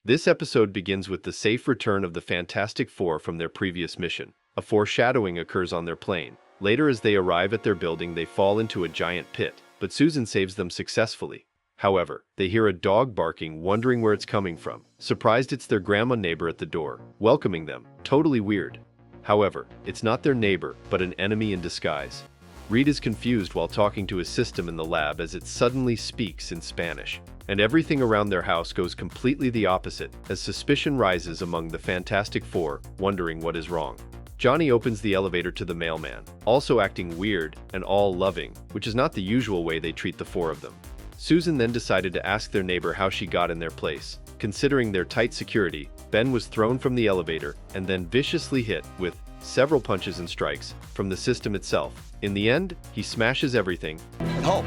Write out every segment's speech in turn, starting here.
This episode begins with the safe return of the Fantastic Four from their previous mission. A foreshadowing occurs on their plane. Later, as they arrive at their building, they fall into a giant pit, but Susan saves them successfully. However, they hear a dog barking, wondering where it's coming from. Surprised, it's their grandma neighbor at the door, welcoming them. Totally weird. However, it's not their neighbor, but an enemy in disguise. Reed is confused while talking to his system in the lab as it suddenly speaks in Spanish. And everything around their house goes completely the opposite, as suspicion rises among the Fantastic Four, wondering what is wrong. Johnny opens the elevator to the mailman, also acting weird and all-loving, which is not the usual way they treat the four of them. Susan then decided to ask their neighbor how she got in their place. Considering their tight security, Ben was thrown from the elevator and then viciously hit with several punches and strikes from the system itself. In the end, he smashes everything. Hulk!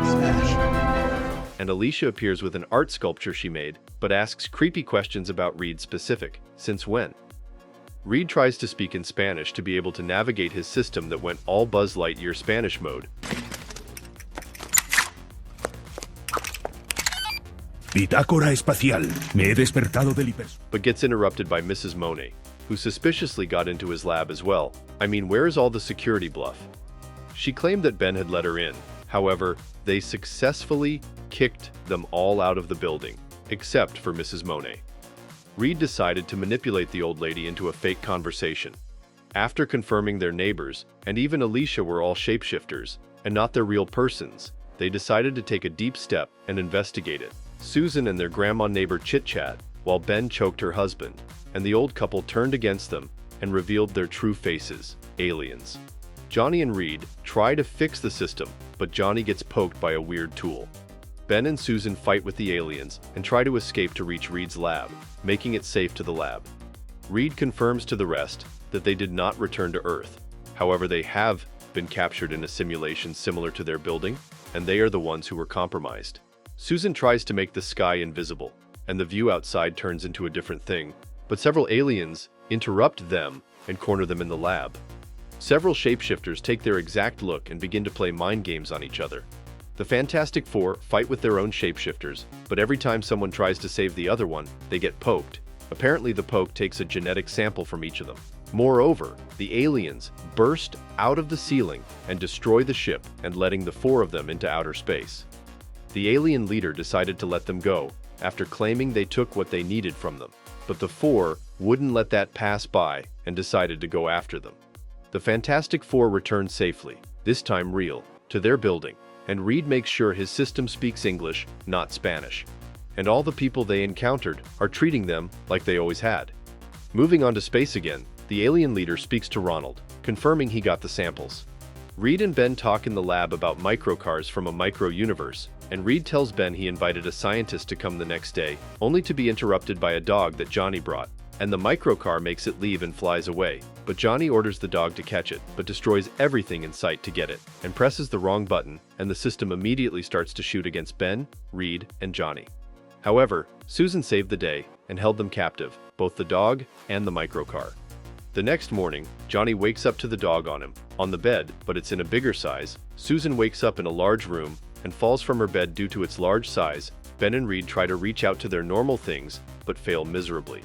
Smash. And Alicia appears with an art sculpture she made, but asks creepy questions about Reed's specific, since when. Reed tries to speak in Spanish to be able to navigate his system that went all Buzz Lightyear Spanish mode. Bitácora espacial. Me he despertado del hiper... But gets interrupted by Mrs. Monet, who suspiciously got into his lab as well. I mean, where is all the security bluff? She claimed that Ben had let her in. However, they successfully kicked them all out of the building, except for Mrs. Monet. Reed decided to manipulate the old lady into a fake conversation. After confirming their neighbors, and even Alicia were all shapeshifters, and not their real persons, they decided to take a deep step and investigate it. Susan and their grandma neighbor chit-chat, while Ben choked her husband, and the old couple turned against them and revealed their true faces, aliens. Johnny and Reed try to fix the system, but Johnny gets poked by a weird tool. Ben and Susan fight with the aliens and try to escape to reach Reed's lab, making it safe to the lab. Reed confirms to the rest that they did not return to Earth. However, they have been captured in a simulation similar to their building, and they are the ones who were compromised. Susan tries to make the sky invisible, and the view outside turns into a different thing, but several aliens interrupt them and corner them in the lab. Several shapeshifters take their exact look and begin to play mind games on each other. The Fantastic Four fight with their own shapeshifters, but every time someone tries to save the other one, they get poked. Apparently, the poke takes a genetic sample from each of them. Moreover, the aliens burst out of the ceiling and destroy the ship, and letting the four of them into outer space. The alien leader decided to let them go, after claiming they took what they needed from them. But the four wouldn't let that pass by and decided to go after them. The Fantastic Four return safely, this time real, to their building, and Reed makes sure his system speaks English, not Spanish. And all the people they encountered are treating them like they always had. Moving on to space again, the alien leader speaks to Ronald, confirming he got the samples. Reed and Ben talk in the lab about microcars from a micro-universe, and Reed tells Ben he invited a scientist to come the next day, only to be interrupted by a dog that Johnny brought, and the microcar makes it leave and flies away. But Johnny orders the dog to catch it, but destroys everything in sight to get it, and presses the wrong button, and the system immediately starts to shoot against Ben, Reed, and Johnny. However, Susan saved the day and held them captive, both the dog and the microcar. The next morning, Johnny wakes up to the dog on the bed, but it's in a bigger size. Susan wakes up in a large room and falls from her bed due to its large size. Ben and Reed try to reach out to their normal things, but fail miserably.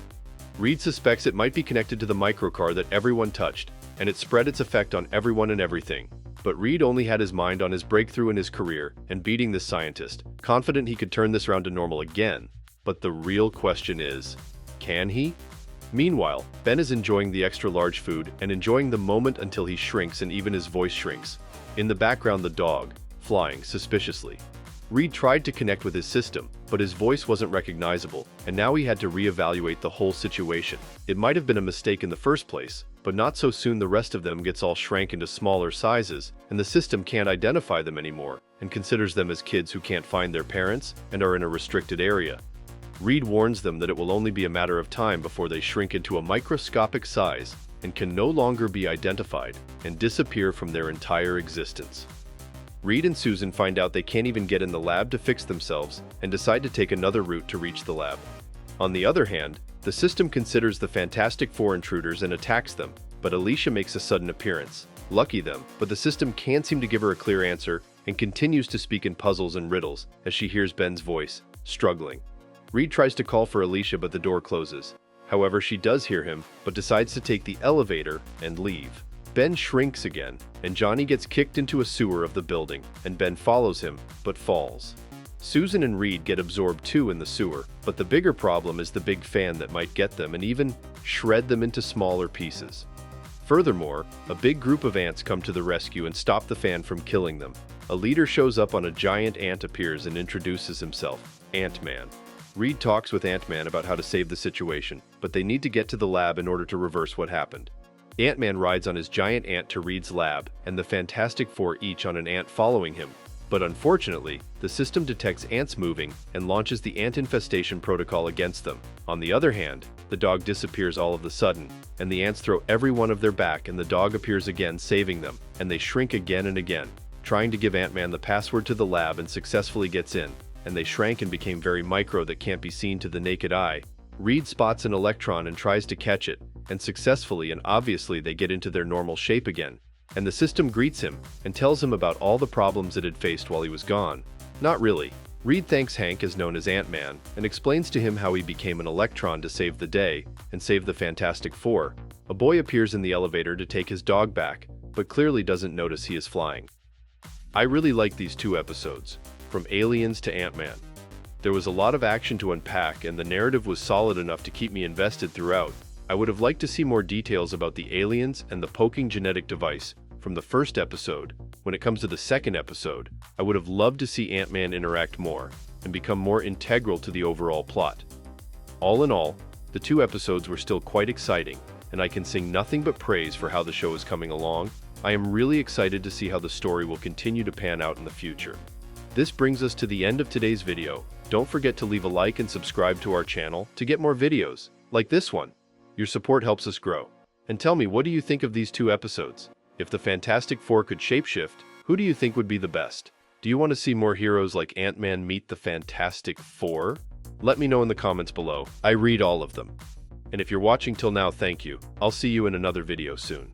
Reed suspects it might be connected to the microcar that everyone touched, and it spread its effect on everyone and everything. But Reed only had his mind on his breakthrough in his career and beating this scientist, confident he could turn this around to normal again. But the real question is, can he? Meanwhile, Ben is enjoying the extra large food and enjoying the moment until he shrinks and even his voice shrinks. In the background, the dog, flying suspiciously. Reed tried to connect with his system, but his voice wasn't recognizable, and now he had to reevaluate the whole situation. It might have been a mistake in the first place, but not so soon. The rest of them gets all shrank into smaller sizes, and the system can't identify them anymore, and considers them as kids who can't find their parents and are in a restricted area. Reed warns them that it will only be a matter of time before they shrink into a microscopic size and can no longer be identified and disappear from their entire existence. Reed and Susan find out they can't even get in the lab to fix themselves and decide to take another route to reach the lab. On the other hand, the system considers the Fantastic Four intruders and attacks them, but Alicia makes a sudden appearance. Lucky them, but the system can't seem to give her a clear answer and continues to speak in puzzles and riddles as she hears Ben's voice, struggling. Reed tries to call for Alicia, but the door closes. However, she does hear him, but decides to take the elevator and leave. Ben shrinks again, and Johnny gets kicked into a sewer of the building, and Ben follows him, but falls. Susan and Reed get absorbed too in the sewer, but the bigger problem is the big fan that might get them and even shred them into smaller pieces. Furthermore, a big group of ants come to the rescue and stop the fan from killing them. A leader shows up on a giant ant appears and introduces himself, Ant-Man. Reed talks with Ant-Man about how to save the situation, but they need to get to the lab in order to reverse what happened. Ant-Man rides on his giant ant to Reed's lab, and the Fantastic Four each on an ant following him. But unfortunately, the system detects ants moving and launches the ant infestation protocol against them. On the other hand, the dog disappears all of a sudden, and the ants throw every one of their back, and the dog appears again, saving them, and they shrink again and again, trying to give Ant-Man the password to the lab, and successfully gets in, and they shrank and became very micro that can't be seen to the naked eye. Reed spots an electron and tries to catch it, and successfully, and obviously they get into their normal shape again. And the system greets him and tells him about all the problems it had faced while he was gone. Not really. Reed thanks Hank, as known as Ant-Man, and explains to him how he became an electron to save the day and save the Fantastic Four. A boy appears in the elevator to take his dog back, but clearly doesn't notice he is flying. I really like these two episodes, from Aliens to Ant-Man. There was a lot of action to unpack, and the narrative was solid enough to keep me invested throughout. I would have liked to see more details about the aliens and the poking genetic device from the first episode. When it comes to the second episode, I would have loved to see Ant-Man interact more and become more integral to the overall plot. All in all, the two episodes were still quite exciting, and I can sing nothing but praise for how the show is coming along. I am really excited to see how the story will continue to pan out in the future. This brings us to the end of today's video. Don't forget to leave a like and subscribe to our channel to get more videos like this one. Your support helps us grow. And tell me, what do you think of these two episodes? If the Fantastic Four could shapeshift, who do you think would be the best? Do you want to see more heroes like Ant-Man meet the Fantastic Four? Let me know in the comments below. I read all of them. And if you're watching till now, thank you. I'll see you in another video soon.